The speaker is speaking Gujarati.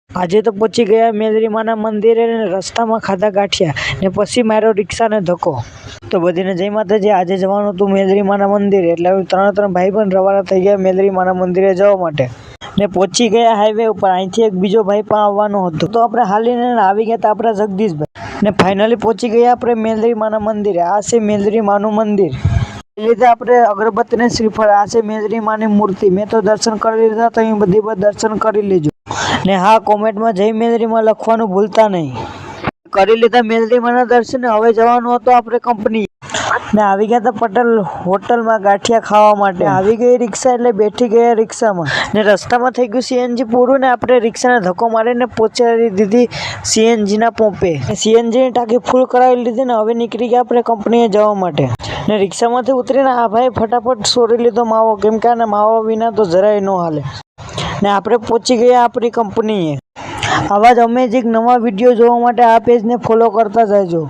આજે તો પહોંચી ગયા મેલરી માના મંદિરે ને રસ્તામાં ખાધા ગાંઠિયા ને પછી માર્યો રિક્ષાને ધક્કો। તો બધીને જય માતાજી। આજે જવાનું હતું મેલરી માના મંદિરે, એટલે ત્રણ ભાઈ પણ રવાના થઈ ગયા મેલરી માના મંદિરે જવા માટે ને પહોંચી ગયા હાઈવે ઉપર। અહીંથી એક બીજો ભાઈ પણ આવવાનો હતો, તો આપણે હાલીને આવી ગયા હતા આપણા જગદીશભાઈ ને ફાઇનલી પહોંચી ગયા આપણે મેલરી માના મંદિરે। આ છે મેલરી માનું મંદિર। લીધે આપણે અગરબત્તી ને શ્રીફળ। આ છે મેલરી માની મૂર્તિ। મેં તો દર્શન કરી લીધા, તો અહીં બધી દર્શન કરી લેજો ને હા, કોમેન્ટમાં જય મેલરી માં લખવાનું ભૂલતા નહીં। કરી લીધા મેલરી માના દર્શન। હવે જવાનું હતું આપણે કંપની ને આવી ગયા હતા પટેલ હોટલમાં ગાંઠિયા ખાવા માટે। આવી ગઈ રિક્ષા એટલે બેઠી ગયા રિક્ષામાં ને રસ્તામાં થઈ ગયું સીએનજી પૂરું ને આપણે રિક્ષાને ધક્કો મારીને પહોંચાડી દીધી સીએનજી ના પંપે। સીએનજી ની ટાંકી ફૂલ કરાવી લીધી ને હવે નીકળી ગયા આપણે કંપનીએ જવા માટે ને રિક્ષામાંથી ઉતરીને આ ભાઈ ફટાફટ સોરી લીધો માવો, કેમ કે આને માવા વિના તો જરાય ન હાલે ને આપણે પહોંચી ગયા આપણી કંપનીએ। આવા જ અમેઝિંગ નવા વિડીયો જોવા માટે આ પેજને ફોલો કરતા જજો।